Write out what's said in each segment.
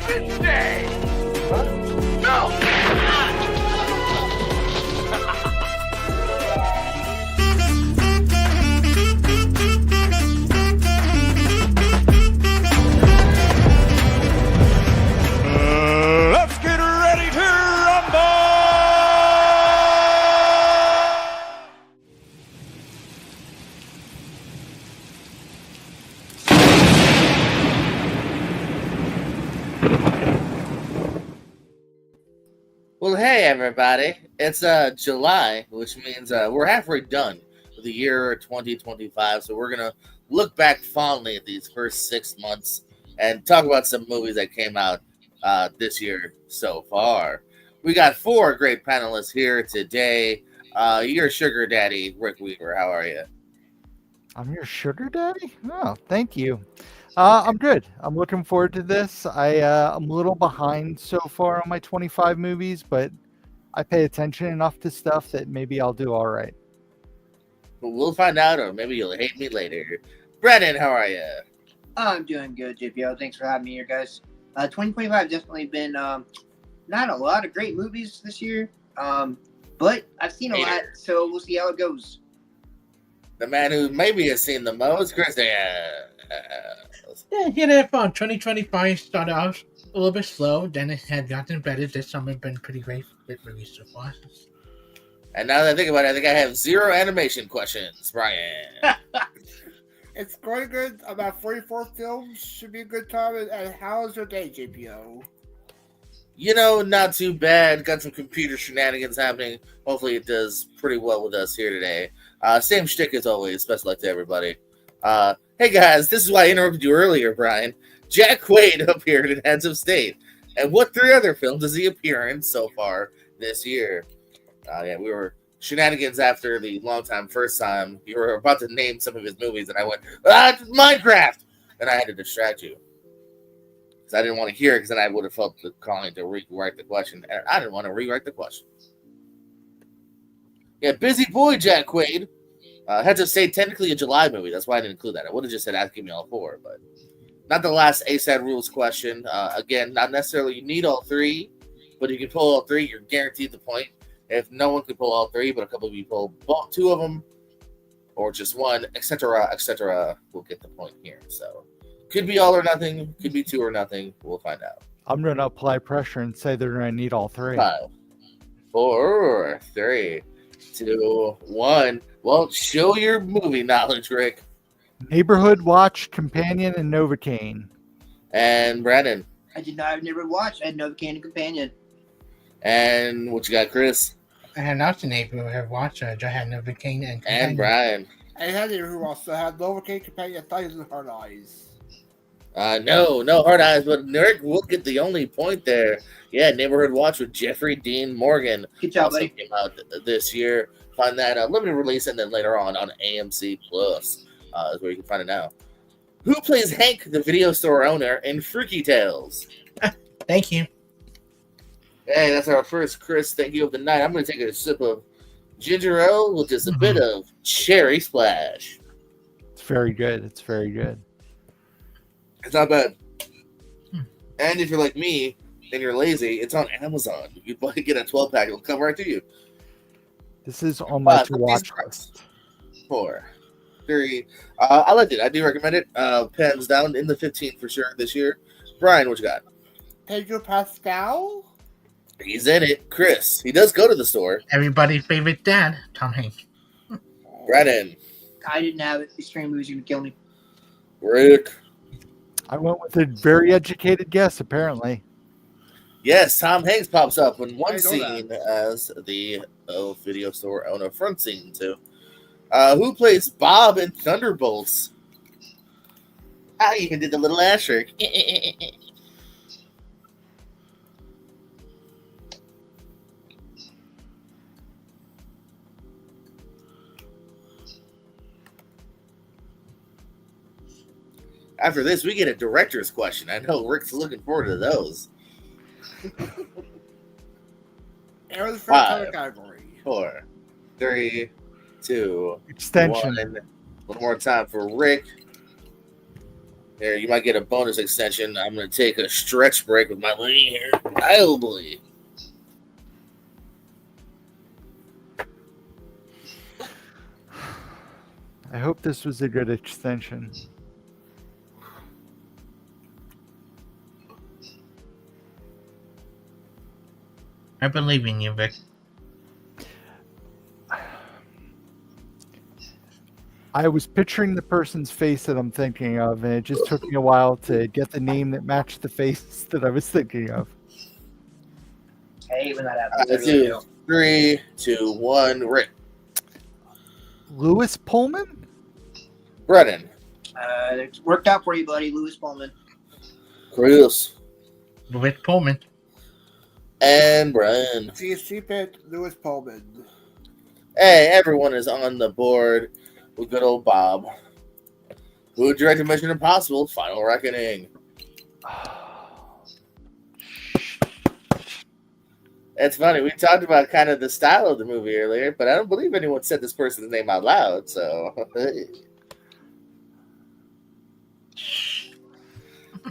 Independence Day! Huh? No! Let's get ready to rumble! Well, hey everybody! It's July, which means we're halfway done with the year 2025. So we're gonna look back fondly at these first 6 months and talk about some movies that came out this year so far. We got four great panelists here today. Your sugar daddy, Rick Weaver. How are you? I'm your sugar daddy? Oh, thank you. I'm good. I'm looking forward to this. I'm a little behind so far on my 25 movies, but I pay attention enough to stuff that maybe I'll do all right. We'll find out, or maybe you'll hate me later. Brennan, how are you? I'm doing good, JPO. Thanks for having me here, guys. 2025 definitely been not a lot of great movies this year, but I've seen a lot, so we'll see how it goes. The man who maybe has seen the most, Chris. Yeah, they're fun. 2025 started off a little bit slow, then it had gotten better. This summer been pretty great with movies so far. And now that I think about it, I think I have zero animation questions, Brian. It's going good. About 44 films. Should be a good time. And how is your day, JPO? You know, not too bad. Got some computer shenanigans happening. Hopefully it does pretty well with us here today. Same shtick as always. Best of luck to everybody. Hey guys, this is why I interrupted you earlier, Brian. Jack Quaid appeared in Heads of State. And what three other films does he appear in so far this year? Yeah, we were shenanigans after the long time first time. You were about to name some of his movies, and I went, Minecraft! And I had to distract you. Because I didn't want to hear it, because then I would have felt the calling to rewrite the question. And I didn't want to rewrite the question. Yeah, busy boy, Jack Quaid. Heads of State, technically a July movie. That's why I didn't include that. I would have just said, give me all four. But not the last ASAD rules question. Again, not necessarily you need all three, but if you can pull all three, you're guaranteed the point. If no one can pull all three, but a couple of you pull two of them, or just one, etc., we'll get the point here. So, could be all or nothing, could be two or nothing. We'll find out. I'm going to apply pressure and say they're going to need all three. 5, 4, 3, 2, 1. Well, show your movie knowledge, Rick. Neighborhood Watch, Companion, and Novocaine. And Brandon. I've never watched. I had Novocaine and Companion. And what you got, Chris? I had not seen Neighborhood Watch. I had Novocaine and Companion. And Brian. And Heather, who also had Novocaine, Companion, Thousand Hard Eyes. No hard eyes, but Rick will get the only point there. Yeah, Neighborhood Watch with Jeffrey Dean Morgan. Good job, also buddy. came out this year. Find that limited release, and then later on AMC Plus is where you can find it now. Who plays Hank, the video store owner, in Freaky Tales? Thank you. Hey, that's our first Chris thank you of the night. I'm going to take a sip of ginger ale with just a bit of cherry splash. It's very good. It's very good. It's not bad. And if you're like me and you're lazy, it's on Amazon. You can get a 12-pack. It'll come right to you. This is on my 5, to-watch list. 4, 3. I liked it. I do recommend it. Pens down in the 15th for sure this year. Brian, what you got? Pedro Pascal? He's in it. Chris, he does go to the store. Everybody's favorite dad, Tom Hanks. Brennan. I didn't have it. These stream movies are going to kill me. Rick. I went with a very educated guess, apparently. Yes, Tom Hanks pops up in one I know scene as the video store owner, front scene too. Who plays Bob in Thunderbolts? I even did the little asterisk. After this, we get a director's question. I know Rick's looking forward to those. Arrow the first 5, category. 4, 3, 2, Extension. 1. One more time for Rick. Here, you might get a bonus extension. I'm going to take a stretch break with my lady here. Oh boy. I hope this was a good extension. I believe in you, Vic. I was picturing the person's face that I'm thinking of, and it just took me a while to get the name that matched the face that I was thinking of. I hate when that happens. I really 2, do. 3, 2, 1, Rick. Lewis Pullman? Brennan. It's worked out for you, buddy. Lewis Pullman. Chris. Vic Pullman. And Brian. CSG pick Lewis Pullman. Hey, everyone is on the board with good old Bob, who directed Mission Impossible: Final Reckoning. It's funny, we talked about kind of the style of the movie earlier, but I don't believe anyone said this person's name out loud, so.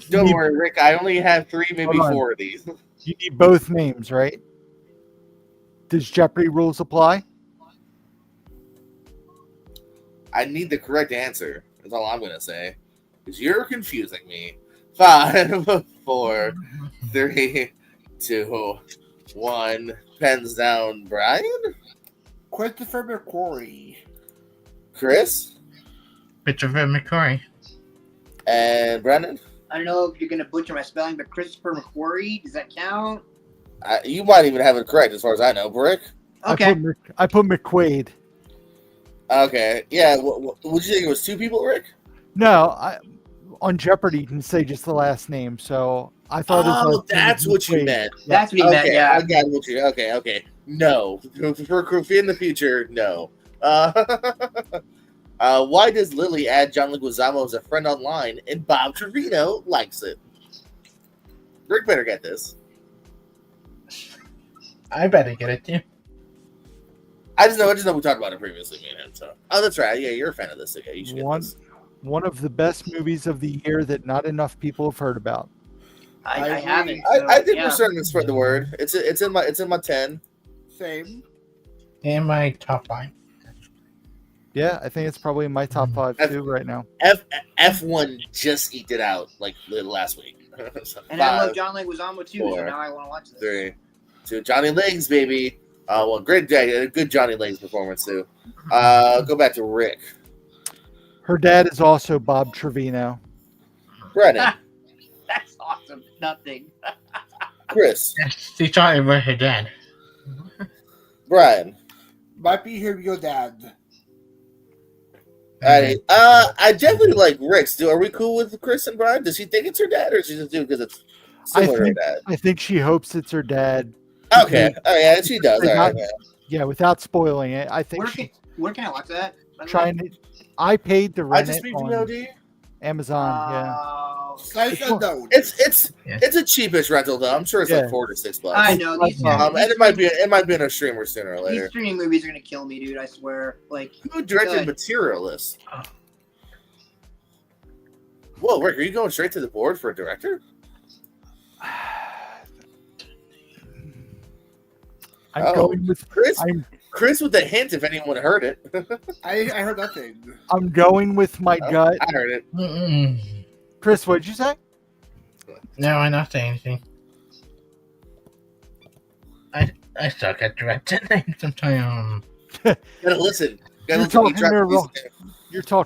Don't worry, Rick, I only have 3, maybe Hold on. 4 of these. You need both names, right? Does Jeopardy rules apply? I need the correct answer. That's all I'm going to say. Because you're confusing me. 5, 4, 3, 2, 1. Pens down, Brian? Christopher McQuarrie. Chris? Christopher McQuarrie. And Brendan? I don't know if you're gonna butcher my spelling, but Christopher McQuarrie, does that count? You might even have it correct as far as I know. Brick? Okay. I put McQuaid. Okay. Yeah. Would you think it was 2 people, Rick? No, on Jeopardy you can say just the last name, so I thought. Oh, that's what you McQuaid. meant. That's what he meant, yeah. I got what you. Okay. No. For in the future, no. Why does Lily add John Leguizamo as a friend online and Bob Trevino likes it? Rick better get this. I better get it too. I just know we talked about it previously, me and him. So, that's right. Yeah, you're a fan of this. Okay, you should get this. One of the best movies of the year that not enough people have heard about. I haven't. I think yeah. we're starting to spread the word. It's in my 10. Same. In my top 5. Yeah, I think it's probably in my top 5 too right now. F1 just eked it out like last week. So And I 5, love John Leguizamo too, 4, so now I want to watch this. 3, 2. Johnny Legs, baby. Well, great day. Good Johnny Legs performance too. Go back to Rick. Her dad is also Bob Trevino. Brennan. That's awesome. Nothing. Chris. She thought it was her dad. Brian. Might be your dad. Alright. I definitely like Rick's. Are we cool with Chris and Brian? Does she think it's her dad, or does she just do it because it's similar to her dad? I think she hopes it's her dad. Okay. Oh yeah, she does. All right. Yeah. Yeah, without spoiling it, I think Where can I watch that? trying to. I paid to I rent just it beat on VOD. Amazon. Yeah. Sight unknown. It's a cheapish rental though. I'm sure it's Yeah. like $4 to $6. I know these. And it might be in a streamer sooner or These later. streaming movies are gonna kill me, dude. I swear. Like, Who directed Good. Materialist? Whoa, Rick, are you going straight to the board for a director? I'm going with Chris with the hint if anyone heard it. I heard nothing. I'm going with my gut. I heard it. Mm-mm. Chris, what did you say? No, I'm not saying anything. I suck at directing things sometimes. Gotta listen. You're talking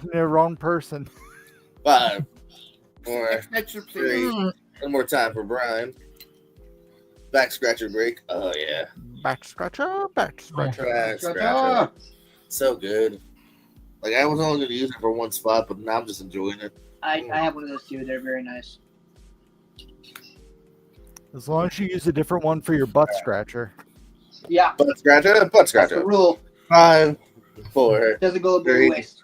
to the wrong person. 5, 4, Extension, 3. please. One more time for Brian. Back scratcher break. Oh yeah. Back scratcher, back scratcher. Back scratcher. So good. Like I was only gonna use it for one spot, but now I'm just enjoying it. I have one of those too. They're very nice. As long as you use a different one for your butt scratcher. Yeah, Butt scratcher, butt that's the scratcher. rule. 5, 4, Doesn't go above 3. waste.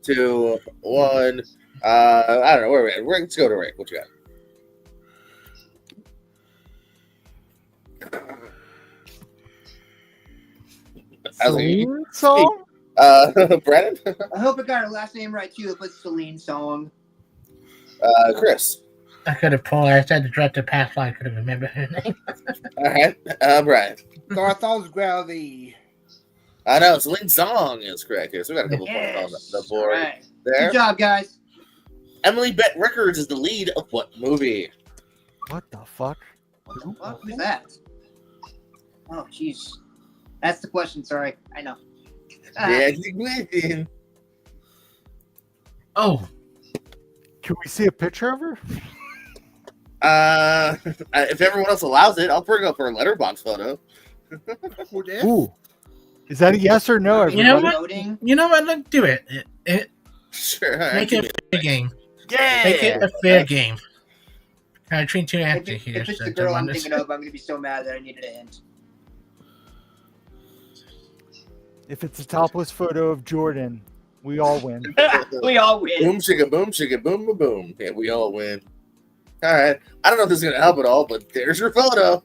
2, 1. I don't know where we're at. Let's go to Rick. What you got? Song? Brandon, I hope I got her last name right too. If it's Celine Song. Chris. I could have pulled. I said the director past life. I could have remembered her name. All right, Brian. So I thought it was Gravity. I know Celine Song is correct here, so we got a couple points on the board All right. there. Good job, guys. Emily Bett Rickards is the lead of what movie? What the fuck? Who's that? Oh, jeez. That's the question. Sorry, I know. Yeah, Gwyneth. Oh, Can we see a picture of her? If everyone else allows it, I'll bring up her letterbox photo. Who did? Ooh. Is that a yes or no? You know Everybody? what? Voting. you know what? Let's do it. Sure. All right, Make give it me a fair game. Yeah. Make it a fair game. Between two If, actors it, here. if it's so the don't girl I'm want to- thinking of, I'm gonna be so mad that I needed to end. If it's a topless photo of Jordan, we all win. We all win. Boom, shigga, boom, boom, boom. Yeah, we all win. All right. I don't know if this is going to help at all, but there's your photo.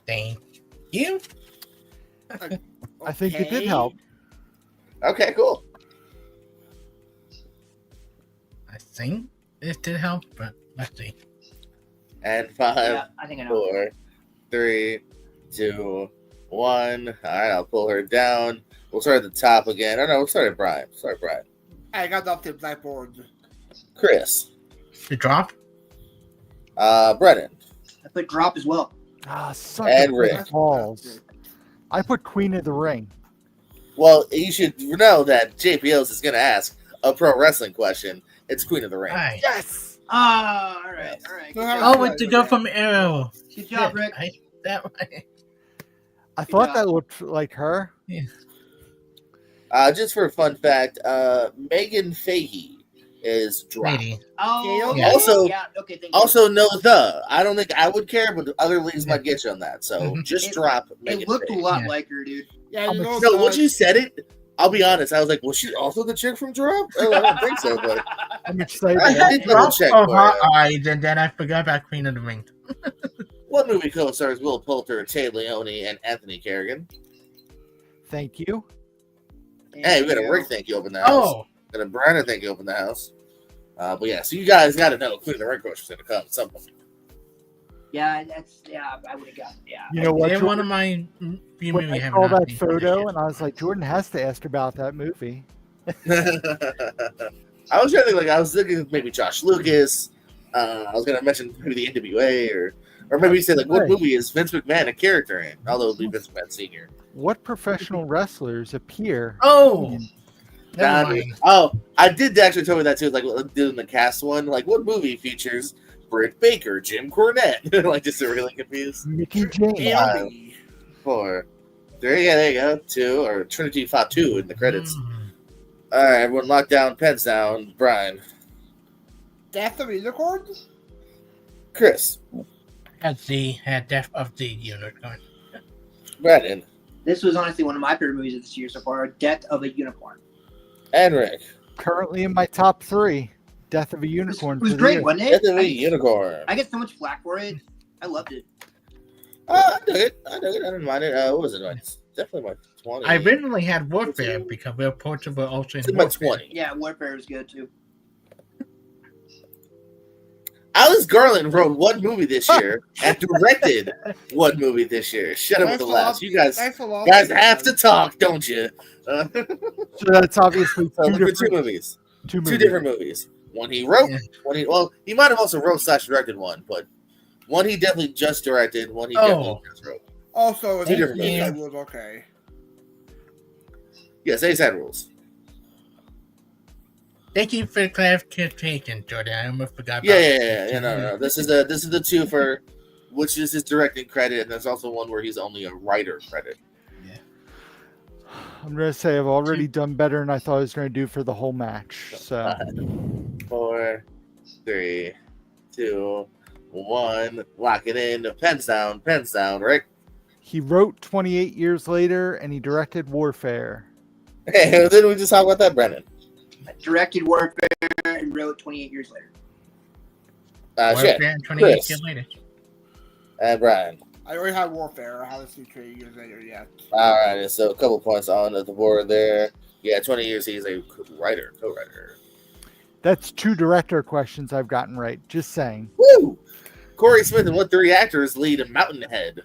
Thank you. I think it did Okay. help. Okay, cool. I think it did help, but let's see. And 5, Yeah, I think I know. 4, 3, 2, 1. All right, I'll pull her down. We'll start at the top again. Oh, no, we'll start at Brian. Sorry, Brian. I got off the blackboard. Chris. The drop? Brennan. I put drop as well. Ah, suck And it, Rick. balls. I put Queen of the Ring. Well, you should know that JPOs is going to ask a pro wrestling question. It's Queen of the Ring. Right. Yes. Ah, all right, all right. Good Oh, Oh, job, with to go from Arrow. Good job, Rick. That way. I thought job. that looked like her. Just for a fun fact, Megan Fahey is dropped. Lady. Oh, Yeah. Also- yeah. Okay, thank you. Also, no, I don't think I would care, but other leagues might get you on that. So just It- drop it Megan looked a Fahey. lot Yeah. like her, dude. Yeah, I'm you know, No, once you said it, I'll be honest. I was like, was she also the chick from Drop? Oh, I don't think so, but I'm excited. I did double check Oh, for Hot you. Eyes, and then I forgot about Queen of the Ring. What movie co-stars Will Poulter, Tay Leone, and Anthony Kerrigan? Thank you. Hey, we got a Rick thank you open the house. Oh, Got a Brandon thank you open the house. But yeah, so you guys got to know Queen of the Ring question's going to come at some point. Yeah, I would have gotten. Yeah. You know what? they're one of Jordan, my few when movies I I have saw not that seen. photo, and I was like, Jordan has to ask about that movie. I was trying to think, I was thinking of maybe Josh Lucas. I was going to mention maybe the NWA or maybe you say like, what Right. movie is Vince McMahon a character in? Although it would be Vince McMahon Sr. What professional wrestlers appear? Oh, in- never Nah, mind. Oh, I did actually tell me that too. Like doing the cast one, like what movie features Britt Baker, Jim Cornette? Like just to really confused. Mickey James. Yeah. 4, 3, yeah, there you go. 2 or Trinity Fatu in the credits. Mm. All right, everyone, lock down, pens down. Brian, Death of a Unicorn? Chris, That's the Death of the Unicorn. Brandon, This was honestly one of my favorite movies of this year so far. Death of a Unicorn. and Rick. Currently in my top 3. Death of a Unicorn. It was for the great, year. wasn't it? Death of a Unicorn. I get so much flack for it. I loved it. I dug it. I didn't mind it. What was it? It's definitely my 20. I originally had Warfare because Will Poulter were also It's in in my Warfare. 20. Yeah, Warfare was good too. Alice Garland wrote one movie this year and directed one movie this year. Shut up with the laughs. You guys have to talk, don't you? So that's obviously So two look for different, two movies. two Two movies. different movies. One he wrote, Yeah. he might have also wrote / directed one, but one he definitely just directed, one he definitely just wrote. Also, Two different that movies. was okay. Yes, A-side rules. Thank you for the clarification, Jordan. I almost forgot about Yeah, no. This is the two for which is his directing credit, and there's also one where he's only a writer credit. I'm going to say I've already done better than I thought I was going to do for the whole match. So 4, 3, 2, 1. Lock it in. Pens down, Rick. he wrote 28 years later and he directed Warfare. Hey, didn't we just talk about that, Brennan? Directed Warfare and wrote 28 years later. Shit. Warfare 28 Chris. years later. And Brian. I already have Warfare. I haven't seen 20 years later yet. All right, so a couple points on the board there. Yeah, 20 years he's a co-writer. That's 2 director questions I've gotten right. Just saying. Woo! Corey Smith and what 3 actors lead Mountainhead?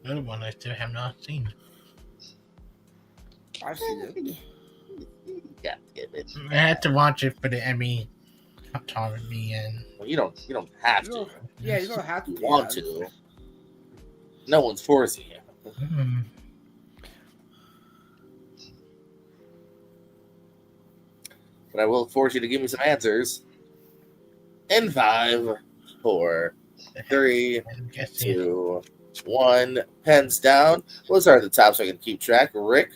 Another one I still have not seen. I've seen it. Yeah, damn it. I had to watch it for the Emmy autonomy and Well, you don't have You to. don't, yeah, you don't have to. You do want that. to. No one's forcing you. But I will force you to give me some answers. In 5, 4, 3, I'm guessing. 2, 1. Pens down. We'll start at the top so I can keep track. Rick.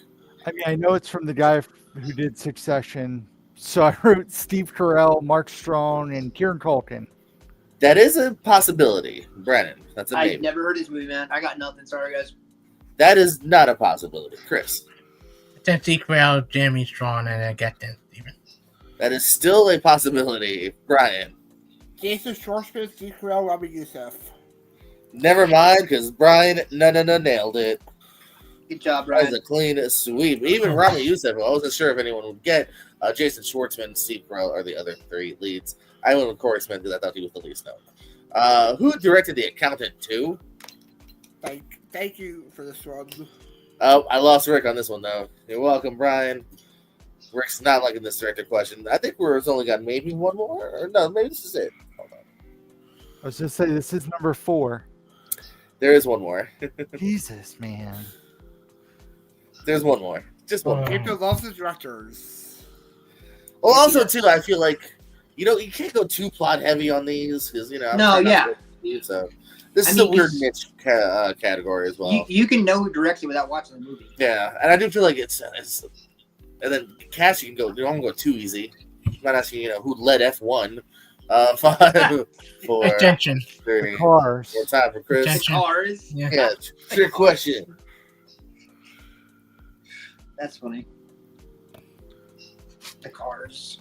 I mean, I know it's from the guy who did Succession. So I wrote Steve Carell, Mark Strong, and Kieran Culkin. That is a possibility. Brennan. That's a I maybe. never heard this movie, man. I got nothing. Sorry, guys. That is not a possibility. Chris. Then Sequel, Jeremy Strong, and I got that, Steven. That is still a possibility. Brian. Jason Schwartzman, Steve Carell, Robert Youssef. Never mind, because Brian nailed it. Good job, That was Ryan. a clean sweep. Even Rami Youssef, I wasn't sure if anyone would get. Jason Schwartzman, Steve Carell are the other 3 leads. I went with Corey Smith because I thought he was the least known. Who directed The Accountant 2? Thank you for this one. Oh, I lost Rick on this one, though. You're welcome, Brian. Rick's not liking this director question. I think we've only got maybe one more. Or no, maybe this is it. Hold on. I was just saying, this is number 4. There is one more. Jesus, man. There's one more. Just one more. Gabriel loves the directors. Well, also, too, I feel like, you can't go too plot heavy on these because, I'm No, trying not yeah. to confuse, so this I is a mean, weird 'cause niche category as well. You can know who directs it without watching the movie. Yeah, and I do feel like it's and then Cash, you can go. You don't go too easy. I'm not asking, who led F1. 5, 4, Attention. 3. Cars. More time for Chris. Attention. Cars. Yeah. Yeah, trick question. That's funny. The Cars.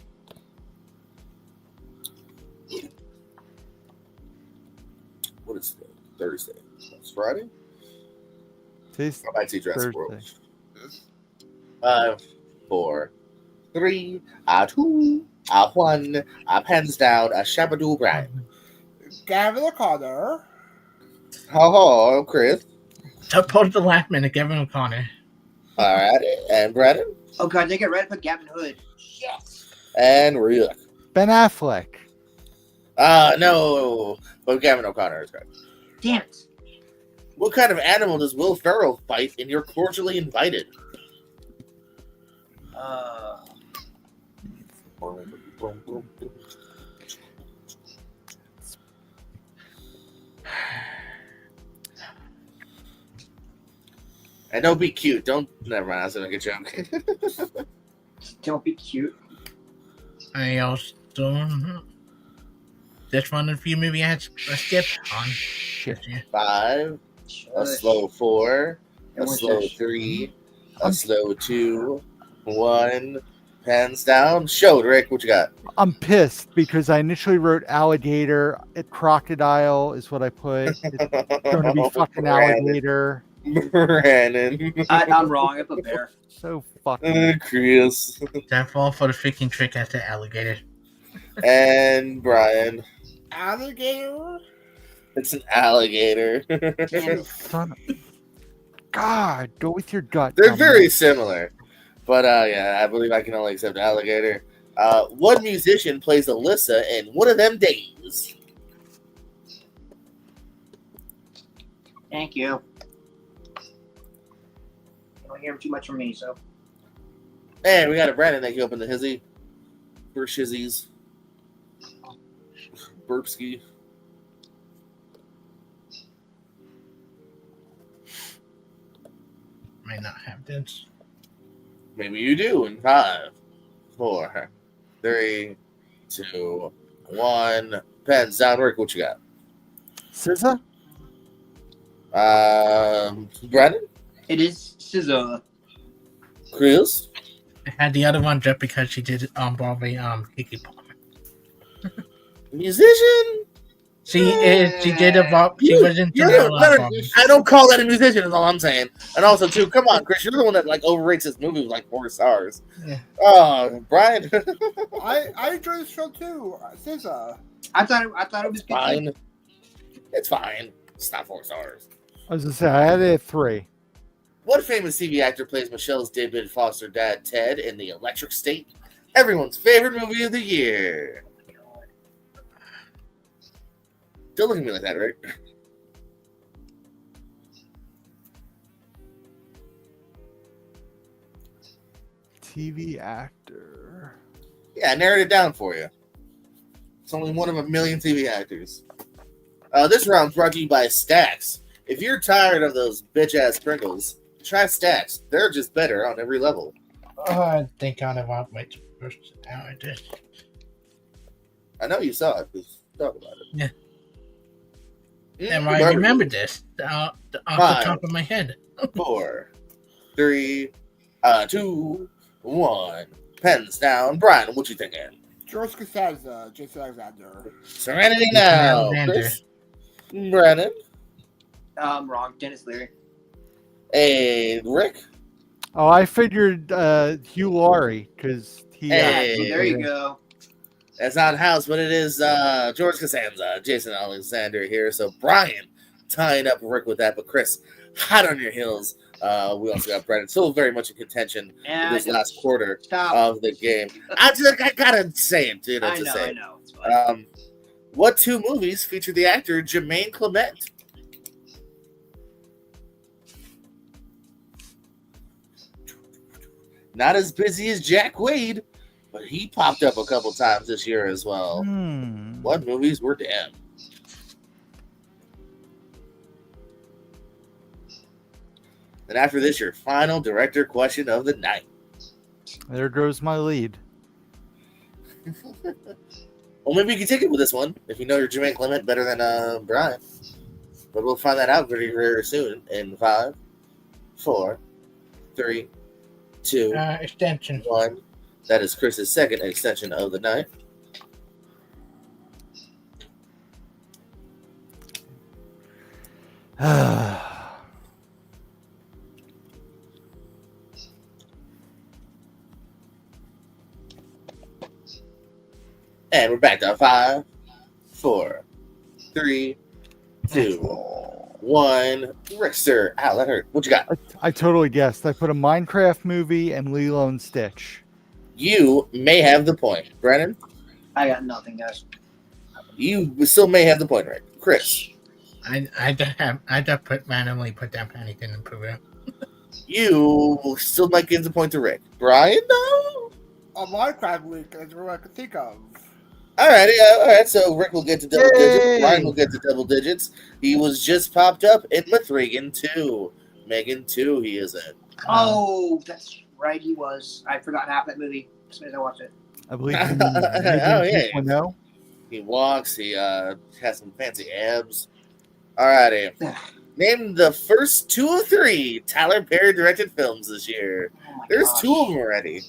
What is it? Thursday? It's Friday. Taste I might see Jurassic World. Thursday. 5, 4, 3, 2, 1. Pens down. Shabadoo Brian. Gavin O'Connor. Ho, Chris. Supposed to last minute, Kevin O'Connor. All right, and Brennan Oh god, they get ready to put Gavin Hood. Shit. and Rick. Ben Affleck. No, but Gavin O'Connor is correct. Damn it. What kind of animal does Will Ferrell fight in You're Cordially Invited? And don't be cute. Don't. Never mind. I was gonna make a joke. Don't be cute. I also this one of the few movies I had a skip on Shit. this year. 5, a Shush. slow 4, a Everyone slow shush. 3, a slow 2, 1. Pens down. Showed Rick. What you got? I'm pissed because I initially wrote alligator. Crocodile is what I put. It's going to be fucking alligator. Brandon. I'm wrong. I put bear. So fucking. Chris. That fall for the freaking trick as the alligator. And Brian. Alligator. It's an alligator. Damn it. Son of... God, go with your gut. They're dumbass. very similar. But yeah, I believe I can only accept alligator. What musician plays Alyssa in One of Them Days? Thank you. You don't hear too much from me, so. Man, we got a Brandon that can open the hizzy. For shizzies. Burpski. Might not have this. Maybe you do in 5, 4, 3, 2, 1. Pens down. Rick, what you got? SZA? Brandon, It is SZA. Chris, I had the other one just because she did Broadway Kiki Palmer. musician. She did a she was in You're Janelle the, I don't call that a musician. Is all I'm saying. And also, too, come on, Chris, you're the one that like overrates this movie with like 4 stars. Yeah. Oh, Brian, I enjoyed the show too. SZA. I thought it was good. fine. It's fine. It's not 4 stars. I was gonna say I had it at 3. What famous TV actor plays Michelle's David Foster dad Ted in The Electric State? Everyone's favorite movie of the year. Don't look at me like that, right? TV actor. Yeah, I narrowed it down for you. It's only one of a million TV actors. This round's brought to you by Stacks. If you're tired of those bitch-ass sprinkles, try Stacks. They're just better on every level. I think I want which first how I did. I know you saw it. Just talk about it. Yeah. Mm, And I remember this off the top of my head. 4, 3, 2, 1. Pens down. Brian, what you thinking? George Costanza, Jason Alexander. Serenity now. Alexander. Chris? Brandon? Wrong. Dennis Leary. Hey, Rick? Oh, I figured Hugh Laurie because he. Hey. There you go. That's not House, but it is George Costanza, Jason Alexander here. So Brian tying up Rick with that, but Chris, hot on your heels. We also got Brandon still very much in contention Yeah, this last quarter Stop. of the game. I gotta say it, dude. I know. It's fine. What 2 movies feature the actor Jermaine Clement? Not as busy as Jack Wade, but he popped up a couple times this year as well. What movies were damn? And after this, your final director question of the night. There goes my lead. Well, maybe you can take it with this one if you know your Jermaine Clement better than Brian. But we'll find that out very, very soon. In 5, 4, 3, 2, Extension. 1. That is Chris's second extension of the night. And we're back to 5, 4, 3, 2, 1. Rickster. Ow, that hurt. What you got? I totally guessed. I put a Minecraft movie and Lilo and Stitch. You may have the point. Brennan, I got nothing, guys. you still may have the point, right? Chris, I just randomly put down Paddington and Pooh. you still might give the point to Rick. Brian, no? A Minecraft week, that's what I could think of. All right. So Rick will get to double digits. Yay! Brian will get to double digits. He was just popped up in Mithrigan 2. Megan 2, he is in. Oh, that's right. He was. I'd forgotten half that movie as soon as I watched it. I believe. Oh, yeah. No. He walks. He has some fancy abs. All righty. Name the first 2 of 3 Tyler Perry directed films this year. Oh my There's gosh. 2 of them already.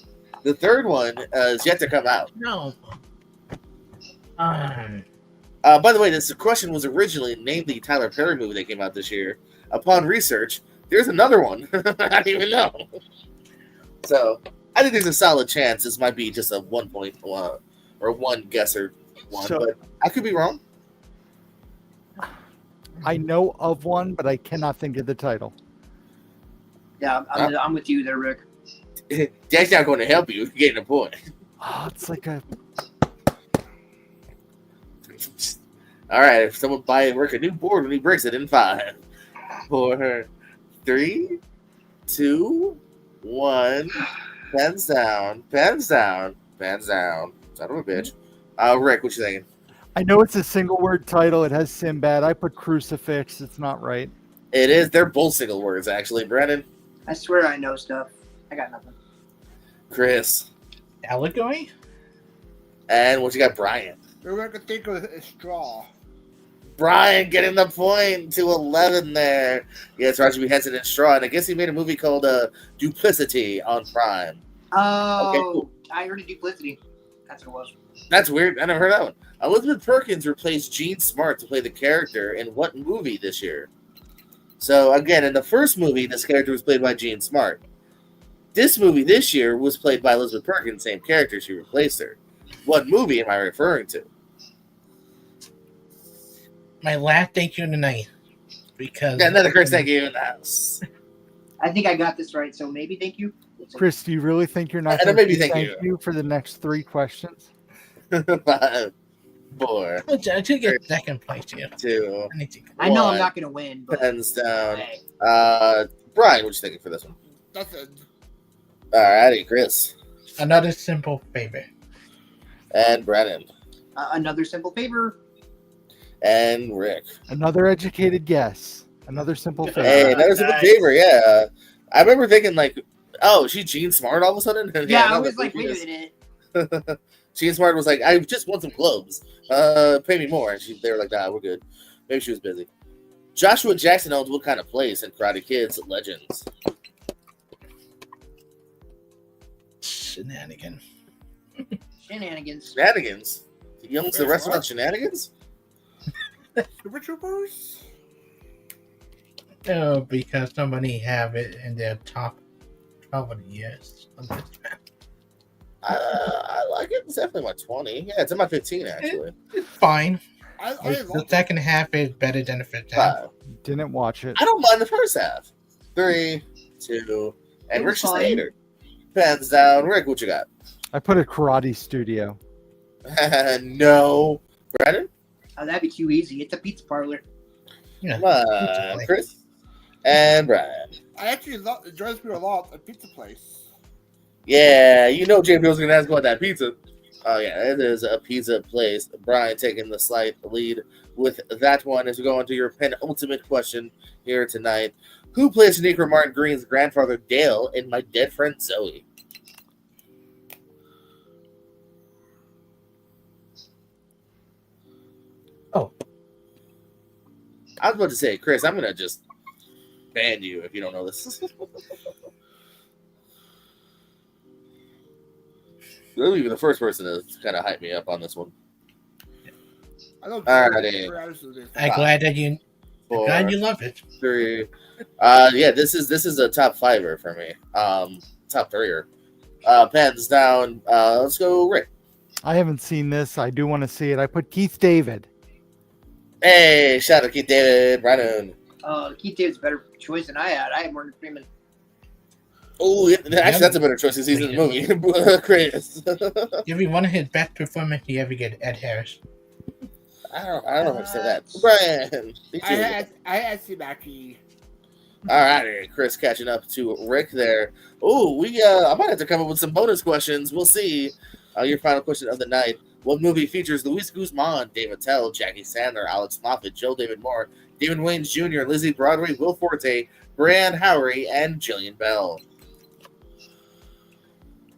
The third one is yet to come out. No. By the way, this question was originally named the Tyler Perry movie that came out this year. Upon research, there's another one. I didn't even know. So I think there's a solid chance this might be just a 1 point or one guesser one, So- but I could be wrong. I know of one, but I cannot think of the title. Yeah, I'm with you there, Rick. Jack's not going to help you getting a point. Oh, it's like a. All right, if someone buy Rick a new board when he breaks it in 5, 4, 3, 2, 1. Pens down. Son of a bitch. Rick, what you thinking? I know it's a single word title. It has Sinbad. I put crucifix. It's not right. It is. They're both single words, actually. Brennan, I swear I know stuff. I got nothing. Chris, Allegory? and what you got, Brian? We're going to think of a straw. Brian getting the point to 11 there. Yes, Roger B. Henson and Straw. And I guess he made a movie called Duplicity on Prime. Oh, Okay, cool. I heard of Duplicity. That's what it was. That's weird. I never heard that one. Elizabeth Perkins replaced Jean Smart to play the character in what movie this year? So, again, in the first movie, this character was played by Jean Smart. This movie this year was played by Elizabeth Perkins, same character. She replaced her. What movie am I referring to? My last thank you tonight. Because Yeah, another Chris, thank you in the house. I think I got this right, so maybe thank you. Chris, do you really think you're not And going maybe to thank you. for the next 3 questions? 5, 4, I should get second place here. 2, I need to- I know I'm One. not going to win, but pens down. hey, Brian, what you thinking for this one? Nothing. Alrighty, Chris. Another simple favor. And Brennan. another simple favor. And Rick. Another educated guess. Another simple favor. Hey, that was a good Nice. favor, yeah. I remember thinking, like, oh, she's Jean Smart all of a sudden? Yeah, I no, was but like, she wait is. a minute. Jean Smart was like, I just want some globes. Pay me more. And they were like, nah, we're good. Maybe she was busy. Joshua Jackson owns what kind of place in Karate Kids Legends? Shenanigan. Shenanigans. Shenanigans. He owns the restaurant Shenanigans? Super Troopers? Oh, because somebody have it in their top 12 of the years. I like it. It's definitely my 20. Yeah, it's in my 15, actually. It's fine. I The love second half is better than the first half. 5. Didn't watch it. I don't mind the first half. 3, 2, and It Rick's was just a fine. hater. Pens down. Rick, what you got? I put a karate studio. No. Brennan? Oh, that'd be too easy. It's a pizza parlor. Yeah. Come on, Chris. And Brian. I actually enjoy this movie a lot. A pizza place. Yeah, you know JPO's going to ask about that pizza. Oh, yeah, it is a pizza place. Brian taking the slight lead with that one as we go into your penultimate question here tonight. Who plays Shaniqua Martin Green's grandfather, Dale, in My Dead Friend Zoe? Oh. I was about to say, Chris, I'm going to just ban you if you don't know this. You're even the first person to kind of hype me up on this one. I don't Alrighty. I'm glad that you. Four, Glad you love it. 3. Yeah, this is a top 5er for me. Top 3er. Pens down. Let's go, Rick. I haven't seen this. I do want to see it. I put Keith David. Hey, shout out to Keith David, Brennan. Keith David's a better choice than I had. I had Morgan Freeman. Oh, actually, that's a better choice because he's in the movie. Chris. If you want to hit best performance, you ever get Ed Harris. I don't know if I say that. Brian. I had Simaki. All right, Chris catching up to Rick there. Oh, I might have to come up with some bonus questions. We'll see. Your final question of the night. What movie features Luis Guzman, Dave Attell, Jackie Sandler, Alex Moffat, Joe David Moore, David Waynes Jr., Lizzie Broadway, Will Forte, Brian Howery, and Jillian Bell?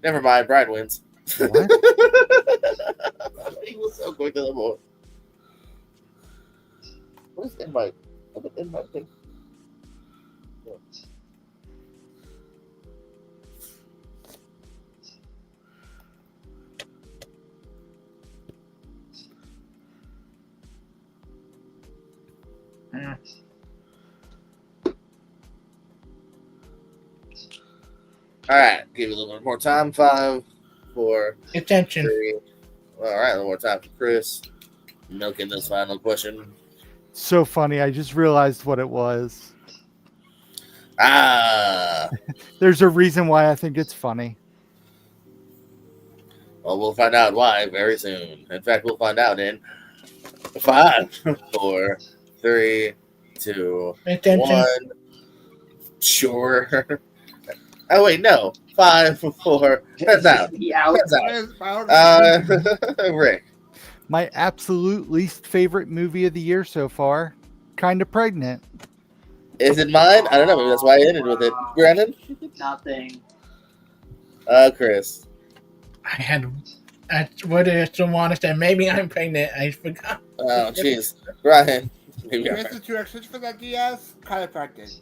Never mind, Brian wins. What? He was so quick to the board. What is in my thing? All right, give you a little bit more time. 5, 4, Attention. 3. All right, a little more time for Chris. Milking this final question. So funny. I just realized what it was. There's a reason why I think it's funny. Well, we'll find out why very soon. In fact, we'll find out in 5, 4, 3, 2, Attention. 1. Sure. Oh wait, no. 5, 4. That's out. Yeah, That's out. Rick. My absolute least favorite movie of the year so far. Kind of Pregnant. Is it mine? I don't know. Maybe that's why I ended with it. Brandon? nothing. Chris. I had what is the one said? Maybe I'm pregnant. I forgot. Oh, jeez. Brian. Maybe I'm Here's the two extras for that Diaz. Chiropractic.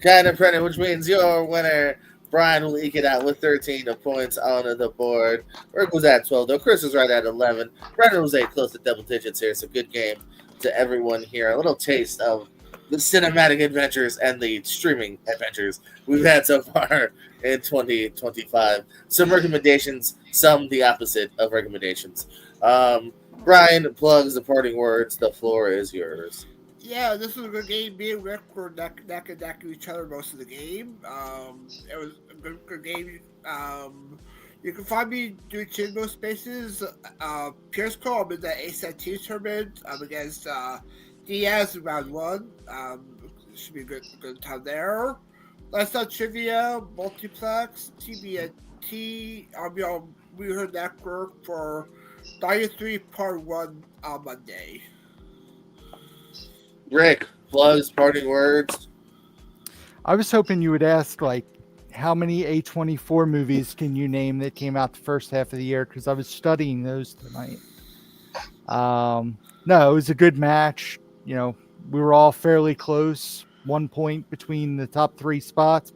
kind of pregnant, which means your winner, Brian, will eke it out with 13 points on the board. Rick was at 12, though. Chris was right at 11. Brendan was close to double digits here, so good game to everyone here. A little taste of the cinematic adventures and the streaming adventures we've had so far in 2025. Some recommendations, some the opposite of recommendations. Brian plugs the parting words. The floor is yours. Yeah, this was a good game. Me and Rick were neck and neck to each other most of the game. It was a good game. You can find me doing Chinmo spaces. Pierce Cole, I'm in the ASAT tournament. I'm against Diaz in round 1. Should be a good time there. Last Out Trivia, Multiplex, TBNT. I'll be on Weird Network for Dire 3 Part 1 on Monday. Rick, plugs, parting words. I was hoping you would ask, like, how many A24 movies can you name that came out the first half of the year? Because I was studying those tonight. No, it was a good match. You know, we were all fairly close. 1 point between the top 3 spots.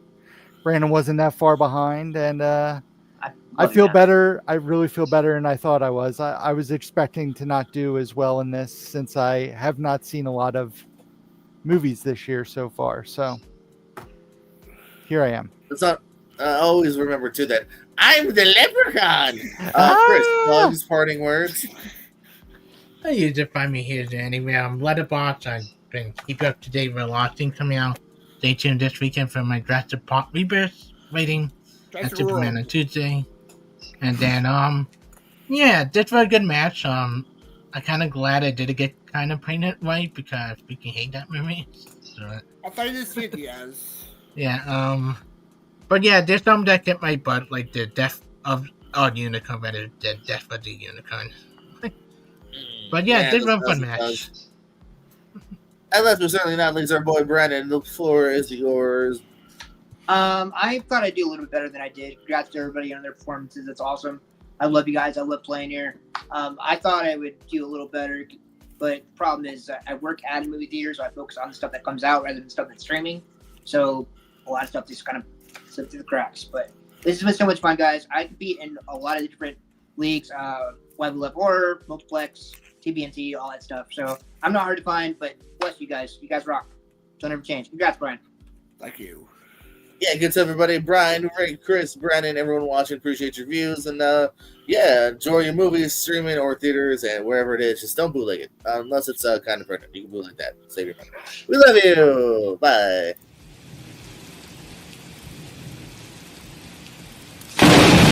Brandon wasn't that far behind, and I feel better. I really feel better than I thought I was. I was expecting to not do as well in this since I have not seen a lot of movies this year so far. So here I am. Let's not always remember too that I'm the leprechaun. Chris, plugs, parting words. I usually find me here anyway. Letterboxd. I've been keep up to date with a lot of things coming out. Stay tuned this weekend for my Jurassic Park Rebirth rating. That's Superman on Tuesday. And then, yeah, this was a good match. I'm kind of glad I did get kind of pregnant right because I freaking hate that movie. So, I thought you didn't see it, Diaz. Yeah, but yeah, there's some that get my butt, like the death of Unicorn, rather than death of the Unicorn. But yeah, this was a fun match. And last but certainly not least, our boy Brandon. The floor is yours. I thought I'd do a little bit better than I did. Congrats to everybody on their performances. That's awesome. I love you guys. I love playing here. I thought I would do a little better, but the problem is I work at a movie theater, so I focus on the stuff that comes out rather than stuff that's streaming. So a lot of stuff just kind of slipped through the cracks. But this has been so much fun, guys. I compete in a lot of different leagues, Web Love Horror, Multiplex, TBNT, all that stuff. So I'm not hard to find, but bless you guys. You guys rock. Don't ever change. Congrats, Brian. Thank you. Yeah, good to everybody. Brian, Rick, Chris, Brandon, everyone watching. Appreciate your views. And yeah, enjoy your movies, streaming, or theaters, and wherever it is. Just don't bootleg it. Unless it's kind of pregnant. You can bootleg that. Save your money. We love you. Bye.